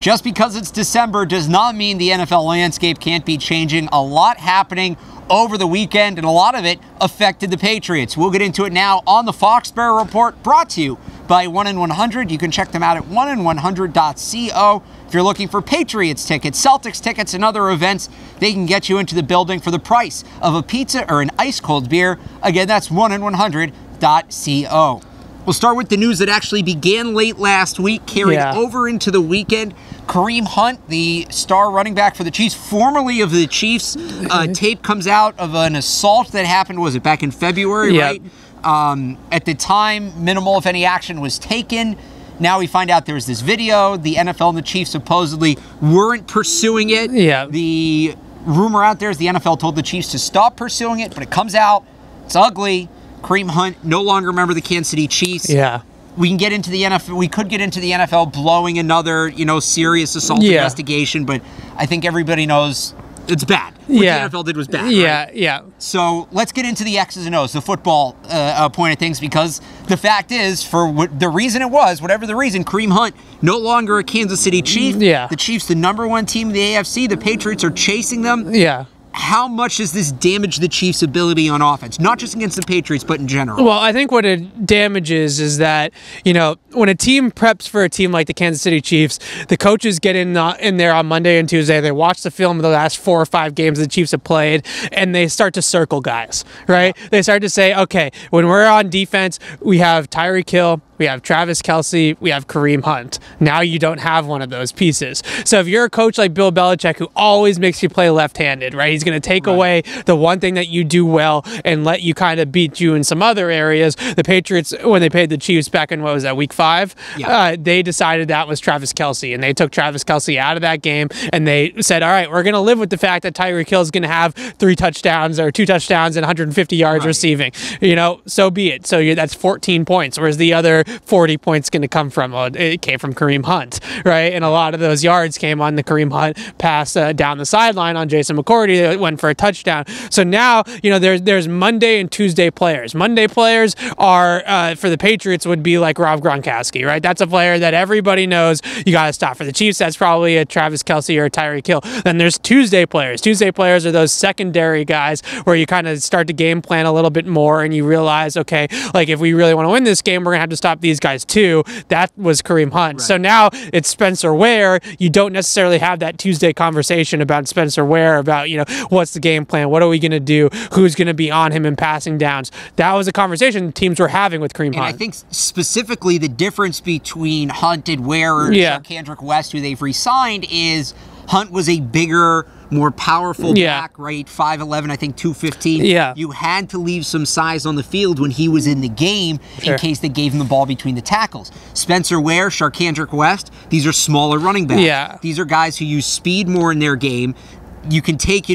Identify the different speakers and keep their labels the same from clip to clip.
Speaker 1: just because it's December does not mean the NFL landscape can't be changing. A lot happening over the weekend, and a lot of it affected the Patriots. We'll get into it now on the Foxborough Report, brought to you by 1-in-100. You can check them out at 1in100.co. If you're looking for Patriots tickets, Celtics tickets, and other events, they can get you into the building for the price of a pizza or an ice-cold beer. Again, that's 1in100.co. We'll start with the news that actually began late last week, carried over into the weekend. Kareem Hunt, the star running back for the Chiefs, formerly of the Chiefs, tape comes out of an assault that happened, was it back in February, right? At the time, minimal, if any, action was taken. Now we find out there's this video. The NFL and the Chiefs supposedly weren't pursuing it. The rumor out there is the NFL told the Chiefs to stop pursuing it, but it comes out, it's ugly. Kareem Hunt no longer a member of the Kansas City Chiefs. We can get into the NFL. We could get into the NFL blowing another, serious assault investigation, but I think everybody knows it's bad. What the NFL did was bad. Right? So let's get into the X's and O's, the football point of things, because the fact is, for the reason it was, whatever the reason, Kareem Hunt no longer a Kansas City Chief. The Chiefs, the #1 team in the AFC. The Patriots are chasing them. How much does this damage the Chiefs' ability on offense? Not just against the Patriots, but in general.
Speaker 2: Well, I think what it damages is that, when a team preps for a team like the Kansas City Chiefs, the coaches get in there on Monday and Tuesday, they watch the film of the last 4 or 5 games the Chiefs have played, and they start to circle guys, right? They start to say, okay, when we're on defense, we have Tyreek Hill, we have Travis Kelce, we have Kareem Hunt. Now you don't have one of those pieces. So if you're a coach like Bill Belichick, who always makes you play left-handed, right? He's going to take away the one thing that you do well and let you kind of beat you in some other areas. The Patriots, when they played the Chiefs back in, what was that, week 5? They decided that was Travis Kelce, and they took Travis Kelce out of that game, and they said, all right, we're going to live with the fact that Tyreek Hill is going to have 3 touchdowns or 2 touchdowns and 150 yards receiving. So be it. So that's 14 points, whereas the other 40 points going to come from, it came from Kareem Hunt, right? And a lot of those yards came on the Kareem Hunt pass down the sideline on Jason McCourty that went for a touchdown. So now, there's Monday and Tuesday players. Monday players are, for the Patriots, would be like Rob Gronkowski, right? That's a player that everybody knows you got to stop. For the Chiefs, that's probably a Travis Kelce or a Tyreek Hill. Then there's Tuesday players. Tuesday players are those secondary guys where you kind of start to game plan a little bit more and you realize, okay, like if we really want to win this game, we're going to have to stop these guys too. That was Kareem Hunt. So now it's Spencer Ware. You don't necessarily have that Tuesday conversation about Spencer Ware, about, what's the game plan? What are we going to do? Who's going to be on him in passing downs? That was a conversation teams were having with Kareem Hunt.
Speaker 1: And I think specifically the difference between Hunt and Ware and Kendrick West, who they've re-signed, is Hunt was a bigger, more powerful back, right? 5'11", I think 215. You had to leave some size on the field when he was in the game in case they gave him the ball between the tackles. Spencer Ware, Kendrick West, these are smaller running backs. These are guys who use speed more in their game. You can take,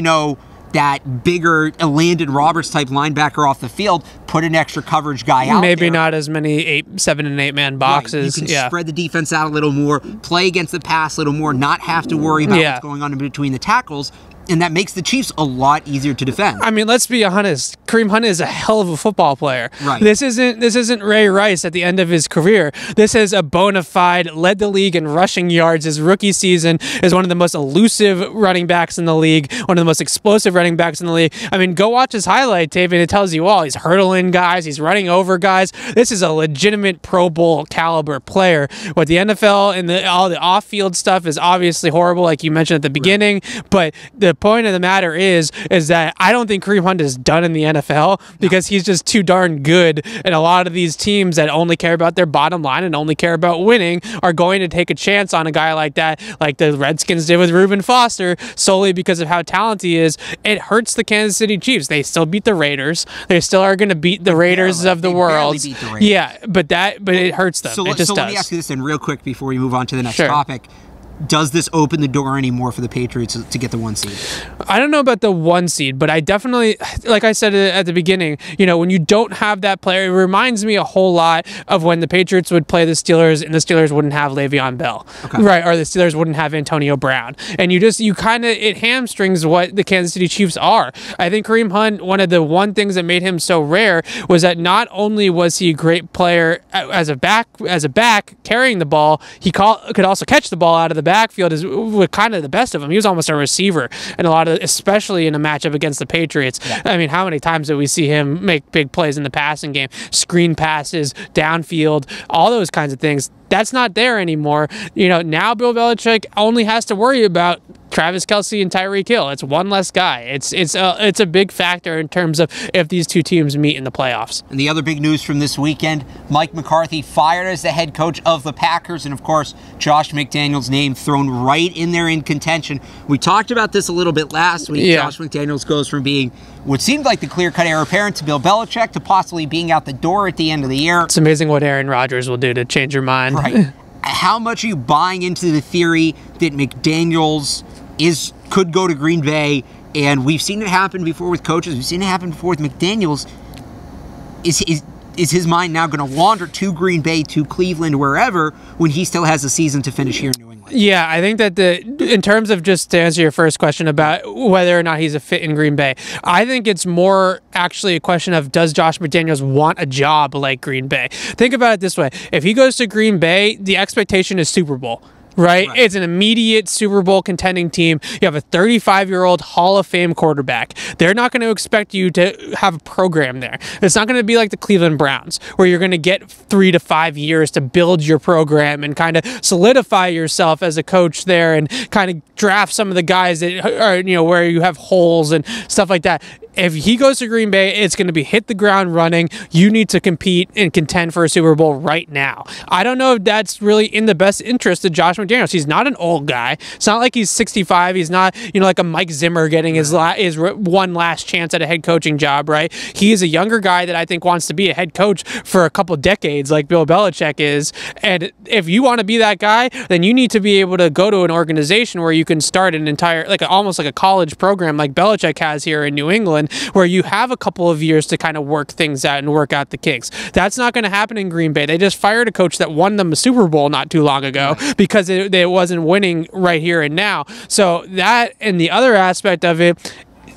Speaker 1: that bigger Landon Roberts type linebacker off the field, put an extra coverage guy out
Speaker 2: Maybe
Speaker 1: there.
Speaker 2: Not as many 7 and 8 man boxes.
Speaker 1: You can spread the defense out a little more, play against the pass a little more, not have to worry about what's going on in between the tackles. And that makes the Chiefs a lot easier to defend.
Speaker 2: I mean, let's be honest. Kareem Hunt is a hell of a football player. This isn't Ray Rice at the end of his career. This is a bona fide, led the league in rushing yards. His rookie season is one of the most elusive running backs in the league, one of the most explosive running backs in the league. I mean, go watch his highlight tape and it tells you all. He's hurdling guys. He's running over guys. This is a legitimate Pro Bowl caliber player. What the NFL and all the off-field stuff is obviously horrible, like you mentioned at the beginning, but the point of the matter is that I don't think Kareem Hunt is done in the NFL because he's just too darn good, and a lot of these teams that only care about their bottom line and only care about winning are going to take a chance on a guy like that, like the Redskins did with Reuben Foster, solely because of how talented he is. It hurts the Kansas City Chiefs. They still beat the Raiders. They still are going to beat the Raiders of the world. But it hurts them.
Speaker 1: So let me ask you this then real quick before we move on to the next topic. Does this open the door anymore for the Patriots to get the 1 seed?
Speaker 2: I don't know about the 1 seed, but I definitely, like I said at the beginning, when you don't have that player, it reminds me a whole lot of when the Patriots would play the Steelers and the Steelers wouldn't have Le'Veon Bell, right? Or the Steelers wouldn't have Antonio Brown. And it hamstrings what the Kansas City Chiefs are. I think Kareem Hunt, one of the things that made him so rare was that not only was he a great player as a back carrying the ball, he could also catch the ball out of the backfield is kind of the best of him. He was almost a receiver in a lot of, especially in a matchup against the Patriots. Yeah. I mean, how many times did we see him make big plays in the passing game? Screen passes, downfield, all those kinds of things. That's not there anymore. Now Bill Belichick only has to worry about Travis Kelce and Tyreek Hill. It's one less guy. It's a big factor in terms of if these two teams meet in the playoffs.
Speaker 1: And the other big news from this weekend, Mike McCarthy fired as the head coach of the Packers, and of course, Josh McDaniels' name thrown right in there in contention. We talked about this a little bit last week. Yeah. Josh McDaniels goes from being what seemed like the clear-cut heir apparent to Bill Belichick to possibly being out the door at the end of the year.
Speaker 2: It's amazing what Aaron Rodgers will do to change your mind.
Speaker 1: Right. How much are you buying into the theory that McDaniels could go to Green Bay? And we've seen it happen before with coaches. We've seen it happen before with McDaniels. Is his mind now going to wander to Green Bay, to Cleveland, wherever, when he still has a season to finish here in New England?
Speaker 2: Yeah, I think that in terms of, just to answer your first question about whether or not he's a fit in Green Bay, I think it's more actually a question of, does Josh McDaniels want a job like Green Bay? Think about it this way. If he goes to Green Bay, the expectation is Super Bowl. Right? It's an immediate Super Bowl contending team. You have a 35-year-old Hall of Fame quarterback. They're not going to expect you to have a program there. It's not going to be like the Cleveland Browns, where you're going to get 3 to 5 years to build your program and kind of solidify yourself as a coach there and kind of draft some of the guys that are, where you have holes and stuff like that. If he goes to Green Bay, it's going to be hit the ground running. You need to compete and contend for a Super Bowl right now. I don't know if that's really in the best interest of Josh McDaniels. He's not an old guy. It's not like he's 65. He's not, like a Mike Zimmer getting his one last chance at a head coaching job, right? He is a younger guy that I think wants to be a head coach for a couple decades like Bill Belichick is. And if you want to be that guy, then you need to be able to go to an organization where you can start an entire, almost like a college program like Belichick has here in New England, where you have a couple of years to kind of work things out and work out the kinks. That's not going to happen in Green Bay. They just fired a coach that won them a Super Bowl not too long ago because it wasn't winning right here and now. So that, and the other aspect of it,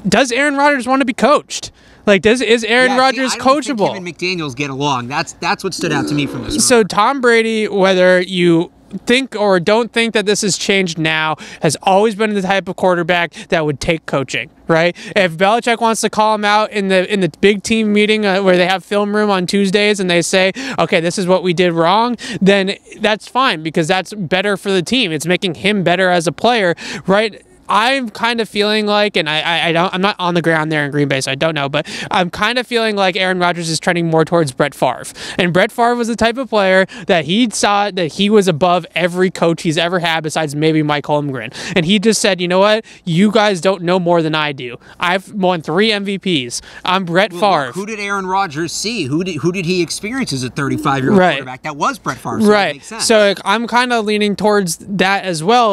Speaker 2: does Aaron Rodgers want to be coached? Is Aaron Rodgers coachable?
Speaker 1: Him and McDaniels get along. That's what stood out to me from this.
Speaker 2: So Tom Brady, whether you think or don't think that this has changed now, has always been the type of quarterback that would take coaching, right? If Belichick wants to call him out in the big team meeting where they have film room on Tuesdays and they say, okay, this is what we did wrong, then that's fine because that's better for the team. It's making him better as a player, right? I'm kind of feeling like, and I'm not on the ground there in Green Bay, so I don't know, but I'm kind of feeling like Aaron Rodgers is trending more towards Brett Favre. And Brett Favre was the type of player that he saw that he was above every coach he's ever had besides maybe Mike Holmgren. And he just said, you know what? You guys don't know more than I do. I've won 3 MVPs. I'm Brett Favre.
Speaker 1: Who did Aaron Rodgers see? Who did he experience as a 35-year-old quarterback? That was Brett Favre. So that makes sense.
Speaker 2: So I'm kind of leaning towards that as well.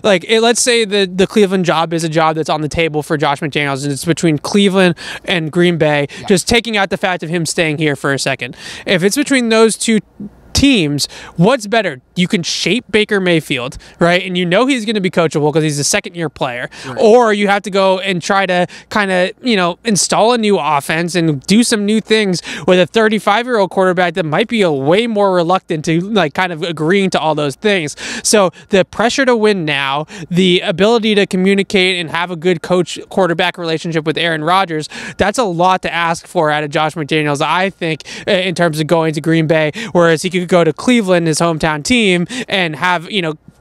Speaker 2: Let's say the Cleveland job is a job that's on the table for Josh McDaniels, and it's between Cleveland and Green Bay, just taking out the fact of him staying here for a second. If it's between those two teams, what's better? You can shape Baker Mayfield, right? And he's going to be coachable because he's a second-year player. Right. Or you have to go and try to kind of, install a new offense and do some new things with a 35-year-old quarterback that might be a way more reluctant to kind of agreeing to all those things. So the pressure to win now, the ability to communicate and have a good coach-quarterback relationship with Aaron Rodgers, that's a lot to ask for out of Josh McDaniels, I think, in terms of going to Green Bay, whereas he could go to Cleveland, his hometown team, and have,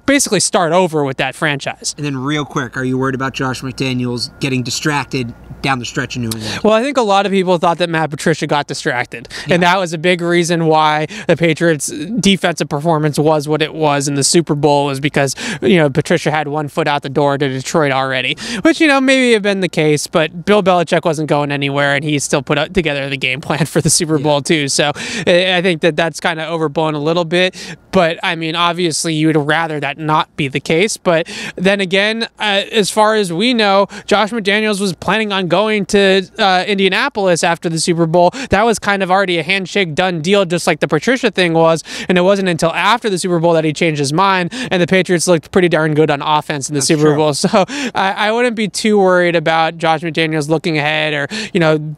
Speaker 2: basically start over with that franchise.
Speaker 1: And then real quick, are you worried about Josh McDaniels getting distracted down the stretch in New England?
Speaker 2: Well, I think a lot of people thought that Matt Patricia got distracted. Yeah. And that was a big reason why the Patriots' defensive performance was what it was in the Super Bowl, was because, Patricia had one foot out the door to Detroit already, which, maybe have been the case, but Bill Belichick wasn't going anywhere, and he still put together the game plan for the Super Bowl too. So I think that's kind of overblown a little bit. But, I mean, obviously you would rather that not be the case. But then again, as far as we know, Josh McDaniels was planning on going to Indianapolis after the Super Bowl. That was kind of already a handshake done deal, just like the Patricia thing was. And it wasn't until after the Super Bowl that he changed his mind. And the Patriots looked pretty darn good on offense in the Super Bowl. So I wouldn't be too worried about Josh McDaniels looking ahead or,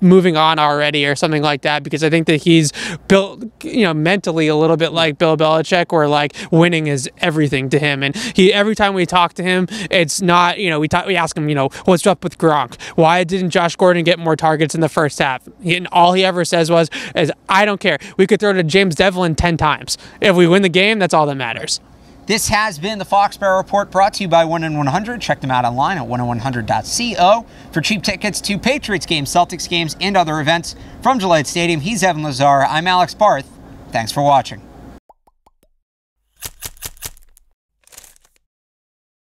Speaker 2: moving on already or something like that, because I think that he's built, mentally a little bit like Bill Belichick, where winning is everything to him. him. And every time we talk to him, it's not, we ask him, what's up with Gronk? Why didn't Josh Gordon get more targets in the first half? And all he ever says is, I don't care. We could throw to James Devlin 10 times. If we win the game, that's all that matters.
Speaker 1: This has been the Foxborough Report, brought to you by 1-in-100. Check them out online at 1in100.co for cheap tickets to Patriots games, Celtics games, and other events. From Gillette Stadium, he's Evan Lazar. I'm Alex Barth. Thanks for watching.